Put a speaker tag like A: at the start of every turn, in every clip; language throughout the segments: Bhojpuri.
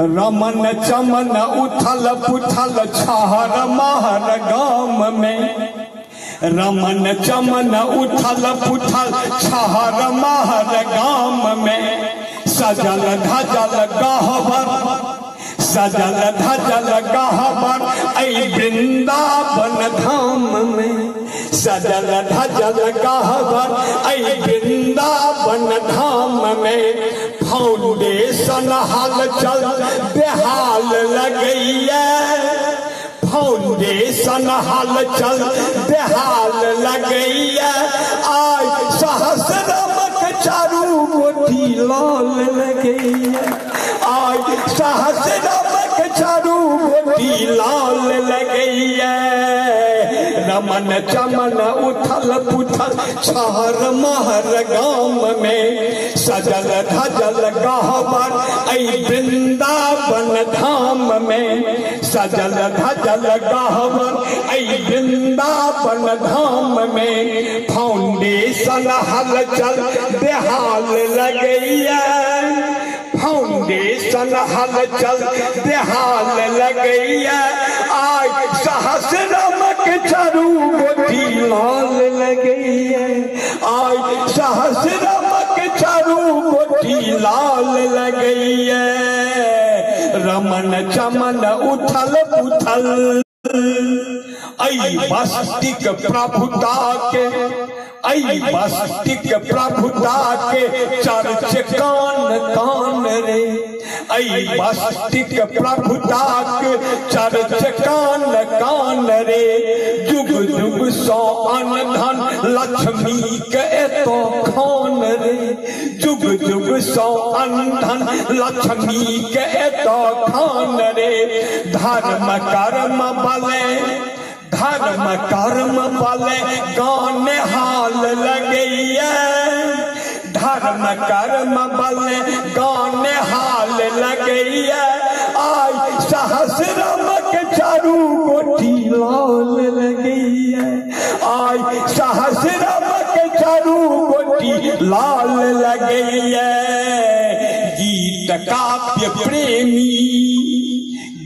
A: रमन चमन उथल पुथल छहर महर गाम में। रमन चमन उथल पुथल छहर महर गाम में। सजल धजल गहबर सजल धजल गहबर ऐ वृंदावन धाम में। सजल धजल गहबर ऐ वृंदावन धाम में। फाउंडेशन हाल चल बेहाल लगैया। फाउंडेशन हाल चल बेहाल लगैया। आज सहस्रमक चारू गोटी लाल लगैया। आज सहस्रमक चारू गोटी लाल लगैया। रमन चमन उथल पुथल छहर महर गाम में। सजल धजल गहबर ऐ वृंदावन धाम में। सजल धजल गहबर ऐ वृंदावन धाम में। फाउंडेशन हलचल बेहाल लगैया। फाउंडेशन हलचल बेहाल लगैया। आज सहस्रमक चारू गोटी लाल लगैया। आज सहस्रमक चारू गोटी लाल लगैया। रमन चमन उथल पुथल ऐ बस्तिक प्रभुता के। ऐ बस्तिक प्रभुता के चर्च कान कान रे। ऐ बस्तिक प्रभुता के चर्च कान कान रे। जुग जुग सौ अन धन लक्ष्मी के तो खान रे। जुग जुग सौ अन धन लक्ष्मी के तो खान रे। धर्म कर्म बले धर्म कर्म बले गाने हाल लगैया। धर्म कर्म बले गाने हाल लगैया। आज सहस्रमक चारू गोटी लाल लगैया। आज सहस्रमक चारू गोटी लाल लगैया। गीत काव्य प्रेमी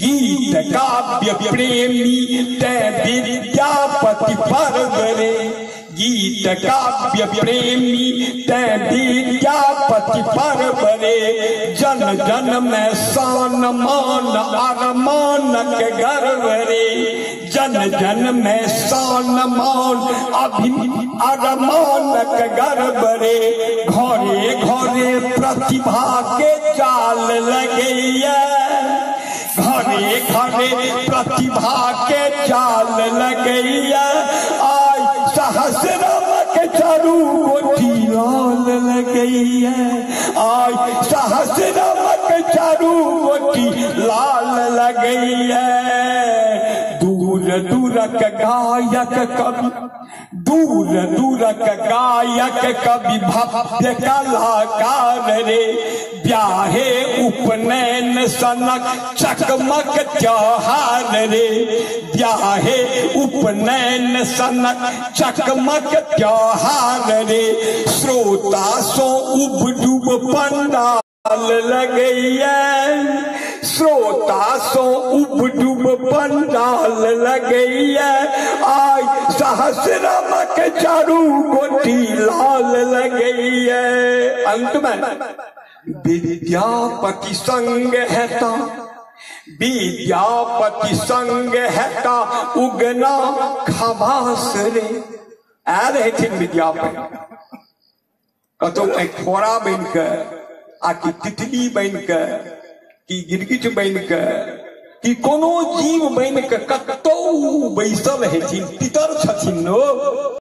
A: गीत काव्य प्रेमी ते विद्यापति परवरे। गीत काव्य प्रेमी ते विद्यापति परवरे। जन जन में शान मान अरमान के गर्व रे। जन जन में शान मान अरमान के गर्व रे। घरे घरे प्रतिभा के चाल लगैया। घरे घरे प्रतिभा के चाल लगैया। आज सहस्रमक चारू गोटी लाल लगैया। आज सहस्रमक चारू गोटी लाल लगैया। दूर दूरक गायक कवि दूर दूरक गायक कवि भव्य कलाकार रे। ब्याहे उपनयन सनक चकमक त्योहार रे। ब्याहे उपनयन सनक चकमक त्योहार रे। श्रोता सो उबडूब पंडाल लगैया। श्रोता सो उबडूब पंडाल लगैया। आज सहस्रमक चारू गोटी लाल लगैया। अंत में विद्यापति संग हेता विद्यापति संग हेता उगना खबास रे। आ रहे थे विद्यापति कतो एक खोरा बन के आ कि तितली बन के कि गिरगिट बन के कि कोनो जीव बन के कतौ बैसल हेथिन पितर छथिन नो।